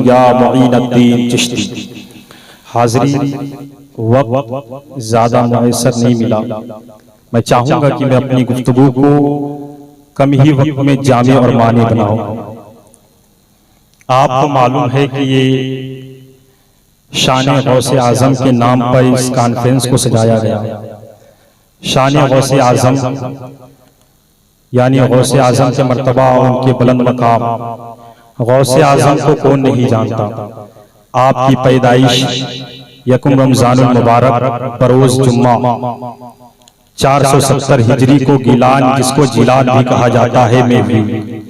या मुईनुद्दीन चिश्ती। हाज़री, वक्त ज़्यादा मुयस्सर नहीं मिला। मैं चाहूँगा कि मैं अपनी गुफ्तगू को कम ही वक्त में जामे और माने बनाऊँ। आपको मालूम है कि ये शान गौसे आज़म के नाम पर इस कॉन्फ्रेंस को सजाया गया। शान गौसे आज़म यानी गौसे आज़म के मर्तबा और उनके बुलंद मकाम। गौसे आज़म को कौन नहीं जानता। आपकी पैदाइश यकुम रमज़ानुल मुबारक बरोज़ जुम्मा 470 हिजरी को गिलान, जिसको जिलान भी कहा जाता है, में हुई।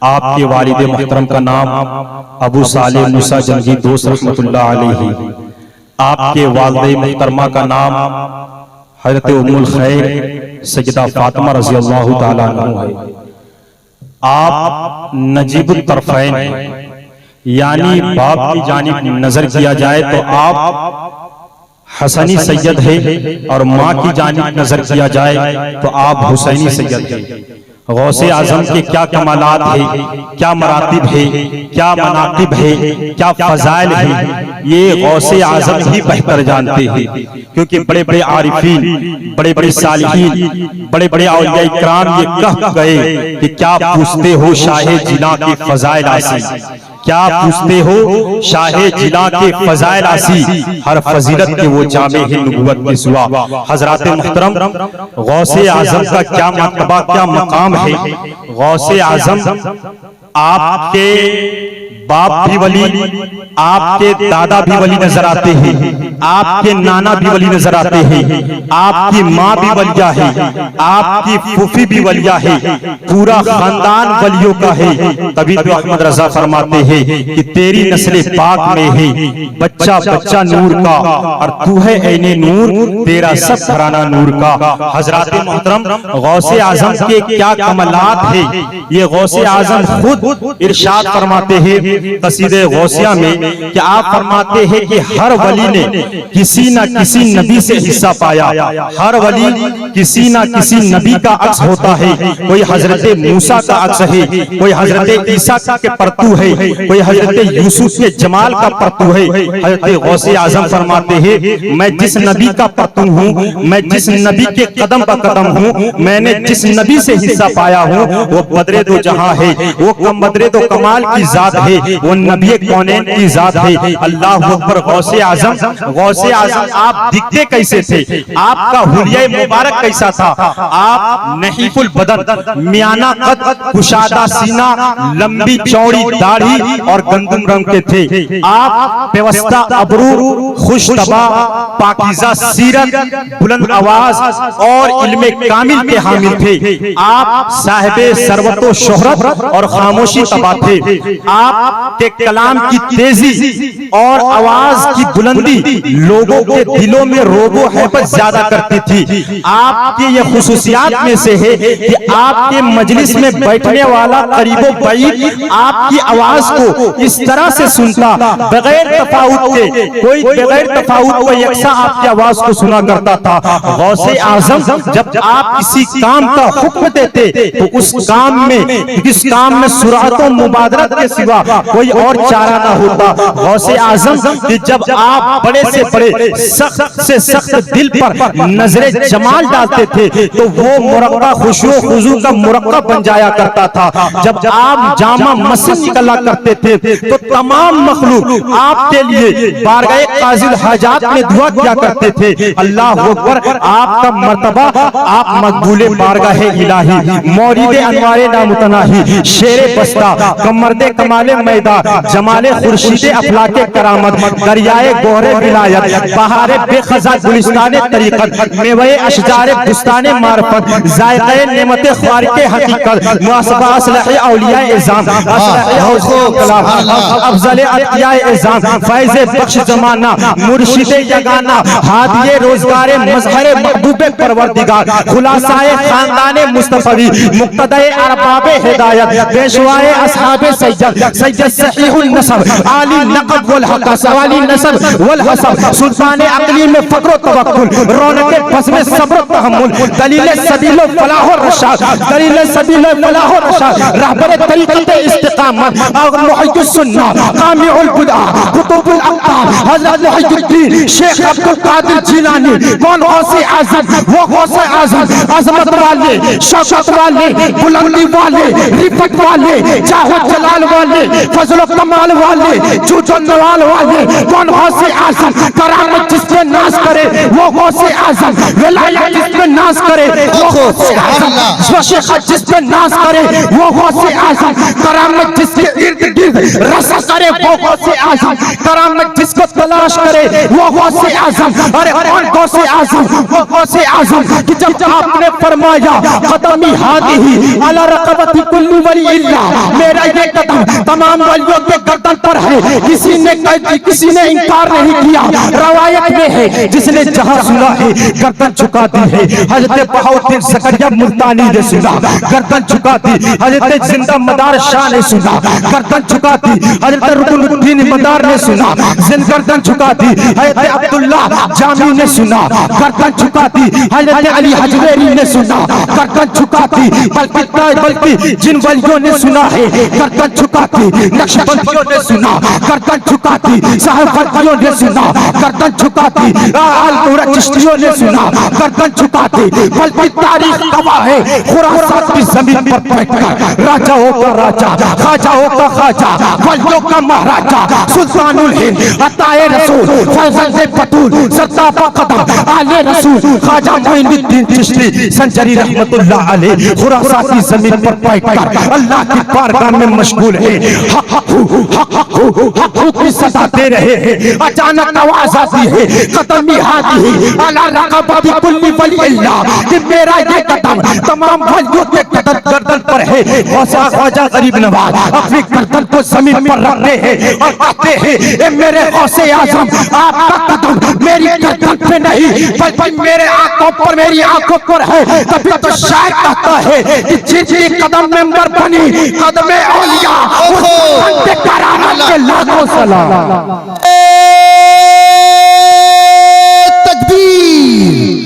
आपके वालिद मुहतरम का नाम अबू साले मूसा जंगी दोस्त रहमतुल्लाह अलैहि। आपके वालिद मुहतरमा का नाम हज़रत उम्मुल खैर सैयदा फातिमा रज़ी अल्लाह ताला अन्हा है। आप नजीबुत तरफ़ैन यानी बाप की जानिब नजर किया जाए तो आप हसनी सैयद है, और माँ की जानिब नजर किया जाए तो आप हुसैनी सैयद है। गौसे आज़म के क्या कमालात है, क्या मरातिब है, क्या मनाकिब है, क्या फजाइल है, ये गौसे आज़म ही बेहतर जानते हैं। क्योंकि बड़े बड़े आरिफीन, बड़े बड़े सालिहीन, बड़े बड़े औलिया इकराम ये कह गए कि क्या पूछते हो शाहे जिला के फजाइल आसी, क्या पूछते हो शाहे जिला के फजाइल आसी, हर फजीलत के वो जामे ही नबुवत के सिवा। हजरात मुहतरम, गौसे आज़म का क्या मर्तबा, क्या मकाम है। गौसे आज़म आपके बाप भी वली, आपके दादा भी वली नजर आते हैं, आपके नाना भी वली नजर आते हैं, आपकी माँ भी वलिया है, आपकी फूफी भी वलिया है, पूरा खानदान वलियों का है। तभी तो अहमद रजा फरमाते हैं कि तेरी नस्ल पाक में है बच्चा बच्चा नूर का, और तू है ऐने नूर, तेरा सब घराना नूर का। हजरात मोहतरम, गौसे आज़म के क्या कमलात है, ये गौसे आज़म खुद इरशाद फरमाते हैं कसीदे गौसिया में कि आप फरमाते हैं कि हर वली ने किसी न किसी नबी से हिस्सा पाया। हर वली किसी न किसी नबी का अक्स होता है। कोई हजरत मूसा का अक्स है, कोई हजरत ईसा के परतू है, कोई हजरत यूसुफ के जमाल का परतू है। हजरत गौसे आज़म फरमाते हैं मैं जिस नबी का परतू हूँ, मैं जिस नबी के कदम पर कदम हूँ, मैंने जिस नबी से हिस्सा पाया हूँ, वो बदरे दो जहां है, वो कम बदरे दो कमाल की जात है, वो नबी कौनैन की जात है। अल्लाह अकबर। गौसे आज़म, गौसे आज़म आप दिखते कैसे थे, आपका हुलिया मुबारक कैसा था। आप नहीफुल बदन, मियाना कद, कुशादा सीना, लंबी चौड़ी दाढ़ी और गंदम रंग के थे। आप पेवस्ता अबरू, खुश तबा, पाकीज़ा सीरत, बुलंद आवाज और इल्मे कामिल के हामिल थे। आप साहिबे सरवतो शोहरत और खामोशी तबा थे। आप के कलाम की तेजी और आवाज की बुलंदी लोगों के दिलों में रोबो हैबत ज्यादा करती थी। आपके ये खुसूसियात में से है कि आपके मजलिस में बैठने वाला करीबो बैद आपकी आवाज को इस तरह से सुनता, बगैर तफाउत के, कोई बगैर तफाउत को यकसा आपकी आवाज को सुना करता था। गौसे आज़म जब आप किसी काम का हुक्म देते तो उस काम में सुरातो मुबादरत के सिवा कोई और चारा ना होता। गौसे आज़म कि जब आप बड़े से बड़े, सख्त से सख्त दिल पर नजरे जमाल डालते थे तो वो मुरक्का खुशू खुजू का मुरक्का बन जाया करता था। जब आप जामा मस्जिद निकला करते थे तो तमाम मखलूक आपके लिए बारगाह काज़िल हाजात में दुआ किया करते थे। अल्लाह अकबर। आपका मर्तबा, आप मकबूले बारगाह इलाही, मौरिदे अनवारे नामुतनाही, शेरे बस्ता, कमर्दे कमाले मैदा, जमाले खुर्शीदे अफलाके करामत, दरियाए गोहरे विलायत, बहारे बेखजा गुलिस्ताने तरीकत, मेवे अशजारे बुस्ताने मारफत, जायक़े नेमते ख्वारिके हकीकत, मुआसबा असलहे औलिया इज़ाम, अफजले अतिया इज़ाम, फैज़े बख्श जमाना, मुर्शिदे यगाना, हादिये रोजगारे मज़हरे महबूबे परवरदिगार, खुलासाए खानदाने मुस्तफवी, मुक्तदाए अरबाबे हिदायत, पेशवाए असहाबे सैयद, सैयद सहीहुल नसब, आली नक़ब वल हक सवाली नसब वल हसब सुल्तान अकली में फक्र तवक्कुल रौनक बस में सब्र तहम्मुल दलील सबील फलाह और रशाद दलील सबील फलाह और रशाद रहबर तरीक़त इस्तिक़ामत और मुहिद्दिस सुन्नह कामिउल बुदा कुतुबुल अक़तार हज़रत मुहिद्दीन शेख अब्दुल कादिर जिलानी कौन गौसे आज़म वो गौसे आज़म अज़मत वाले शौकत वाले बुलंदी वाले रिफत वाले जाहो जलाल वाले फजल कमाल वाले जूझो नवाल वाले कौन गौसे आज़म करामत जिसपे नाज करे वो गौसे आज़म विलायत जिसपे नाज करे वो गौसे आज़म शेखत जिसपे नाज करे वो गौसे आज़म करामत जिसके इर्द गिर्द रसा करे वो गौसे आज़म करामत जिसको तलाश करे वो गौसे आज़म अरे कौन गौसे आज़म वो गौसे आज़म कि जब आपने फरमाया क़दमी हादिही अला रक़बती कुल्ली वली इल्लाह मेरा ये कदम तमाम वलियों के गर्दन पर है किसी ने इनकार नहीं किया रवायत में है जिसने जहां सुना है गर्दन झुका दी है हजरत बहाउद्दीन ज़करिया मुल्तानी ने सुना गर्दन झुका दी हजरत जिंदा मदार शाह ने सुना गर्दन झुका दी हजरत रुकनुद्दीन मदार ने सुना गर्दन झुका दी हजरत अब्दुल्ला जामी ने सुना गर्दन झुका दी हजरत अली हजवेरी ने सुना गर्दन झुका दी बल्कि जिन वलियों ने सुना है गर्दन झुका दी नक्शबंदियों ने सुना गर्दन झुका दी साहबतियों ने सुना गर्दन झुका दी आल चिश्तियों ने सुना गर्दन झुका दी बल्कि तारीख गवाह है खुरासान की जमीन पर बैठकर राजाओं का राजा ख्वाजाओं का ख्वाजा वलियों का महाराजा सुल्तानुल हिंद अताए रसूल फैज़ल बतूल सरताफा कदम आले रसूल ख्वाजा मोइनुद्दीन चिश्ती संजरी रहमतुल्लाह अलैह खुरासान की जमीन पर बैठकर अल्लाह की बारगाह में मशगूल है हक की सदा दे रहे हैं अचानक आवाज आती है कदमी हादी अला रक़बती कुल्ली वली इल्लाह कि मेरा ये कदम तमाम वलियों के गर्दन पर है गौसा ख्वाजा गरीब नवाज अपनी गर्दन को जमीन पर रखते हैं और कहते हैं ए मेरे गौसे आज़म आपका कदम मेरी गर्दन पे नहीं बल्कि मेरे आंखों पर मेरी आंखों पर है तभी तो शायद कहता है कि जिसकी कदम मेंबर बनी कदमे औलिया उसके करामत के लाखों सलाम तकबीर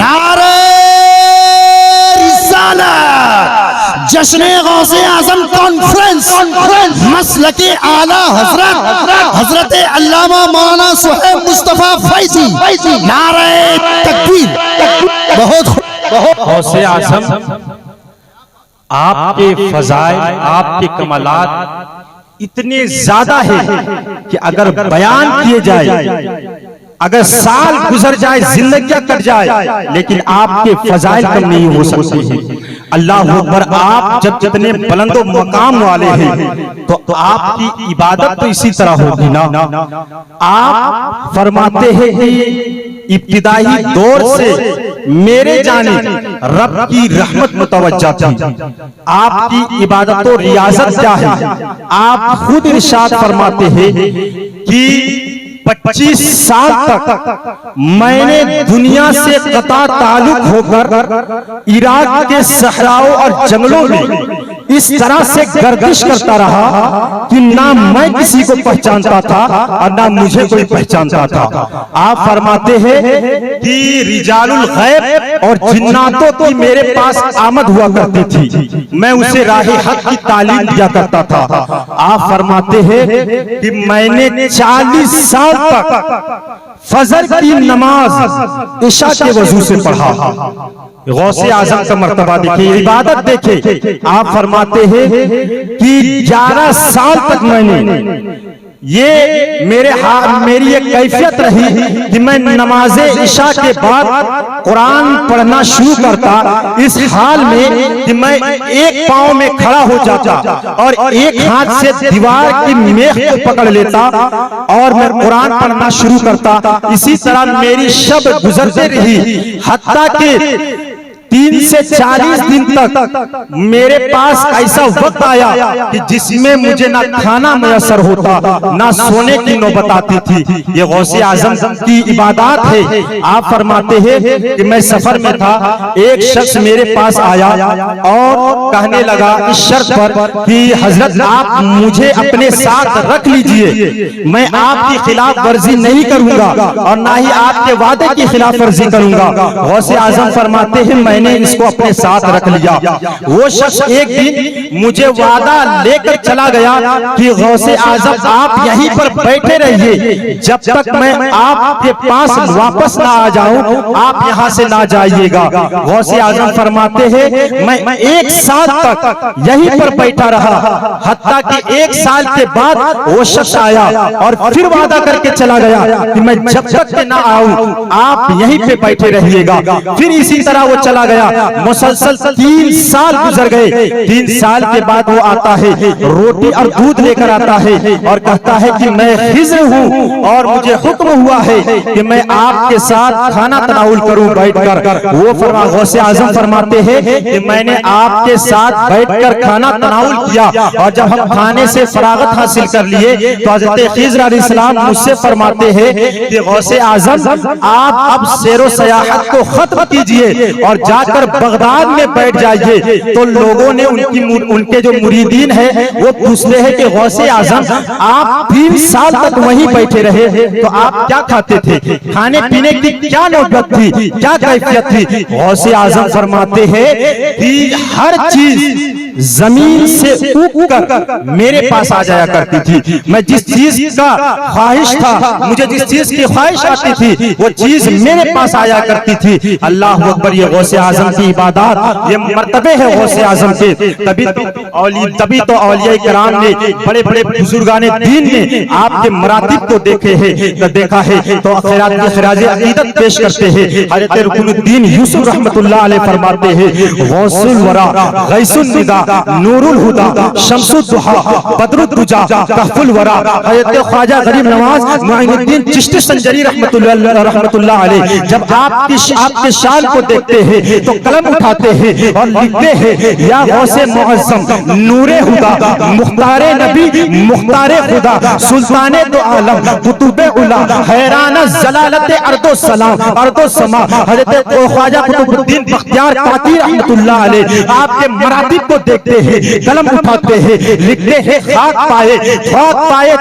नारे रिसालत जश्न गौसे आज़म कॉन्फ्रेंस मसलके आला हजरत अल्लामा मौलाना सुहैब मुस्तफा फैजी नारे तकबीर बहुत गौसे आज़म आपके फजाइल आपके कमालात इतने ज्यादा है कि अगर बयान किए जाए अगर साल गुजर जाए जिंदगी कट जाए लेकिन आपके फजाइल कम नहीं हो सकते हैं। अल्लाह अकबर आप जब जितने बुलंदो मकाम वाले हैं तो आपकी इबादत तो इसी तरह होगी ना। आप फरमाते हैं कि इब्तिदाई दौर से मेरे जाने रब की रहमत मुतवज्जा थी। आपकी इबादत और रियाजत क्या है? आप खुद इरशाद फरमाते हैं कि 25 साल तक मैंने दुनिया से कता ताल्लुक होकर इराक के सहराओं और जंगलों में इस तरह से गर्दिश करता रहा कि ना मैं किसी को पहचानता था और ना मुझे कोई पहचानता था। आप फरमाते हैं कि रिजालुल गैब और जिन्नातों की मेरे पास आमद हुआ करती थी, मैं उसे राहे हक की तालीम दिया करता था। आप फरमाते हैं कि मैंने 40 साल तक फजर की नमाज इशा के वजू से पढ़ा। गौसे आज़म का मर्तबा देखिए, इबादत देखिए। आप फरमाते हैं कि 11 साल तक मैंने ये मेरी एक कैफियत रही कि मैं नमाजे इशा के बाद कुरान पढ़ना शुरू करता इस हाल में कि मैं एक पांव में खड़ा हो जाता और एक हाथ से दीवार की मेख को पकड़ लेता और मैं कुरान पढ़ना शुरू करता। इसी तरह मेरी शब गुजरते रही, हत्ता के 3 से 40 दिन तक मेरे पास ऐसा वक्त आया कि जिसमें मुझे ना खाना मैसर होता, ना सोने की नौबत आती थी। ये गौसे आजम की इबादत है। आप फरमाते हैं कि मैं सफर में था, एक शख्स मेरे पास आया और कहने लगा इस शर्त पर कि हजरत आप मुझे अपने साथ रख लीजिए, मैं आपकी खिलाफ वर्जी नहीं करूंगा और ना ही आपके वादे की खिलाफ वर्जी करूंगा। गौसे आजम फरमाते हैं मैंने इसको अपने साथ रख लिया। वो शख्स एक दिन मुझे वादा लेकर चला गया कि गौसे आजम आप यहीं पर बैठे रहिए, जब तक मैं आपके पास वापस ना आ जाऊं आप यहां से ना जाइएगा। गौसे आजम फरमाते हैं मैं 1 साल तक यहीं पर बैठा रहा, हत्ता कि 1 साल के बाद वो शख्स आया और फिर वादा करके चला गया कि मैं जब तक ना आऊं आप यहीं पे बैठे रहिएगा। फिर इसी तरह वो चला गया। मुसलसल 3 साल गुजर गए। 3 साल के बाद वो आता है, रोटी और दूध लेकर आता है और कहता है कि मैं खिज़्र हूँ और मुझे हुक्म हुआ है कि मैं आपके साथ खाना तनाउल करूं बैठकर। वो गौसे आजम फरमाते हैं कि मैंने आपके साथ बैठकर खाना तनाउल किया और जब हम खाने से फरागत हासिल कर लिए तो हज़रत खिज़्र अलैहिस्सलाम मुझसे फरमाते हैं कि गौसे आजम आप अब सैरो सयाहत को खत्म कीजिए और जाकर बगदाद में बैठ जाइए। तो लोगों ने उनके जो मुरीदीन है वो पूछते हैं कि गौसे आजम आप 3 साल तक वहीं बैठे रहे तो आप क्या खाते थे, खाने पीने की क्या नौबत थी, क्या कैफियत थी? गौसे आजम फरमाते हैं कि हर चीज जमीन से उगकर मेरे पास आ जाया करती थी। मैं जिस चीज का ख्वाहिश था, मुझे जिस चीज की ख्वाहिश आती थी वो चीज मेरे पास आया करती थी। अल्लाह अकबर। ये गौसे आजम की इबादत, ये मर्तबे है गौसे आजम के। तभी तो औलिया किराम ने, बड़े बड़े बुजुर्गाने दीन ने आपके मरातिब को देखा है तो खिराज अकीदत पेश करते हैं। हज़रत रुकनुद्दीन यूसुफ रहमतुल्लाह अलैह फरमाते हैं गौसुल वरा गैसुन निदा नूरुल हुदा शम्सुद दुहा बदरुद्दुजा कहफुल वरा। हज़रत ख्वाजा गरीब नवाज मुइनुद्दीन चिश्ती संजरी रहमतुल्लाह अलैह जब आपके शान को देखते हैं तो कलम उठाते हैं और लिखते हैं या गौसे मुअज़्ज़म नूरे हुदा मुख्तारे नबी मुख्तारे खुदा सुल्ताने दो आलम कुतुबे उला हैरान जलालत अर्दो सलाम अर्दो समा। हज़रत ख्वाजा कुतुबुद्दीन बख्तियार काकी रहमतुल्लाह अलैह आपके मरातिब को देखते हैं, कलम उठाते हैं, लिखते हैं खाक पाए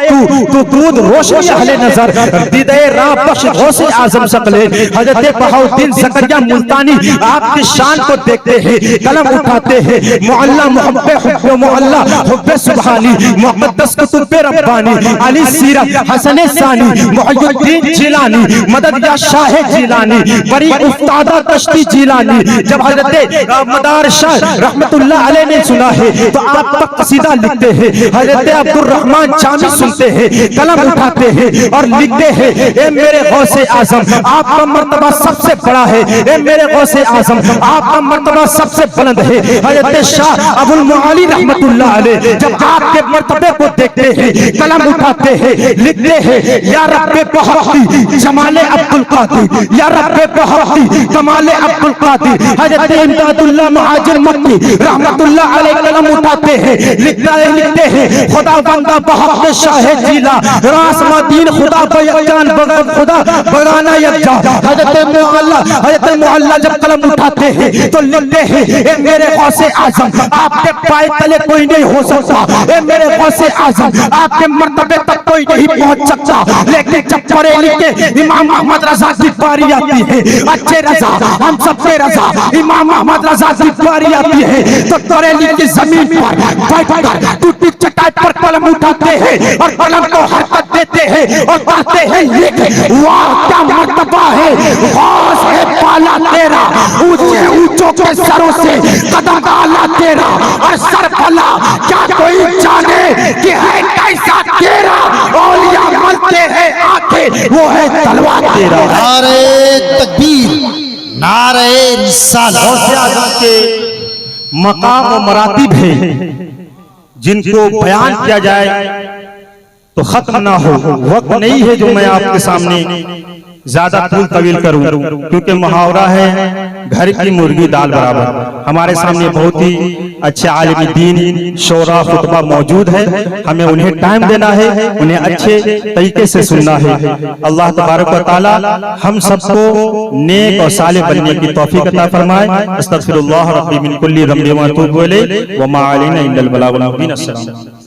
तू दूध रोशनी अहले नजर दीदे राह बख्श गौसे आजम सकले। हज़रत बहाउद्दीन ज़करिया मुल्तानी आपकी शान को देखते हैं, कलम उठाते हैं मुअल्ला मुहब्बे हुब्बे मुअल्ला हुब्बे सुबहानी मुक़द्दस कुतुब्बे रब्बानी अली सीरत हसन सानी मुहियुद्दीन जिलानी मदद या शाह जिलानी बड़ी उस्तादा कश्ती जिलानी। जब हज़रत मदार शाह रहमतुल्लाह अलैह ने सुना है तो आप तक कसीदा लिखते हैं। हज़रत अब्दुर रहमान जामी सुनते हैं, कलम उठाते हैं और लिखते हैं ए मेरे गौसे आजम आपका मर्तबा सबसे बड़ा है, ए मेरे गौसे आजम आपका मर्तबा सबसे बुलंद है। हज़रत शाह अबुल मुआली रहमतुल्लाह अलैह जब आपके मर्तबे को देखते हैं, कलम उठाते हैं, लिखते हैं या रब्बे बहक़ी जमाले अब्दुल कादिर या रब्बे बहक़ी कमाले अब्दुल कादिर। हज़रत इमदादुल्लाह मुहाजिर मक्की रहमतुल्लाह अलैह कलम उठाते हैं, लिखते हैं खुदा बंदा बहक़ शाह जिला रास मदीन खुदा बयजान बगद खुदा बगाना यज्जा। हज़रत मुअल्ला जब कलम उठाते हैं तो लिखते हैं ए मेरे गौसे आजम आपके पाए तले कोई नहीं हो सकता, ए मेरे गौसे आजम आपके मर्तबे तक कोई नहीं पहुंच सकता। लेकिन जब पढ़े लिखे इमाम अहमद रजा की बारी आती है, अच्छे रजा हम सबके रजा इमाम अहमद रजा की बारी आती है तो तोरे लिखी जमीन पर बैठकर टूटी चटाई पर कलम उठाते हैं और कलम को हरकत देते हैं और कहते हैं लिख वाह क्या मर्तबा है, गौस है पाला तेरा ऊंचे ऊंचों के सरों से कदम डाला तेरा और सर भला क्या कोई जाने कि है कैसा तेरा। औलिया मलते हैं आंखें वो है तलवार तेरा। नारे तकबीर नारे रिसालत। गौसे आजम के मकाम और मरातिब हैं जिनको बयान किया जाए तो खत्म ना हो। वक्त नहीं है जो मैं आपके सामने ज्यादा तूल तवील करूं, क्योंकि मुहावरा है घर की मुर्गी दाल बराबर। हमारे सामने बहुत ही अच्छे आलिम दीन शोरा खुतबा मौजूद है, हमें उन्हें टाइम देना है, उन्हें अच्छे तरीके से सुनना है। अल्लाह तबारक व तआला हम सबको नेक और साले बनने की तौफीक अता फरमाए। अस्तगफिरुल्लाह रब्बी मिन कुल्ली ज़ंबिन व अतूबु इलैहि व मा अलैना इल्लल बलागुल मुबीन। अस्सलाम।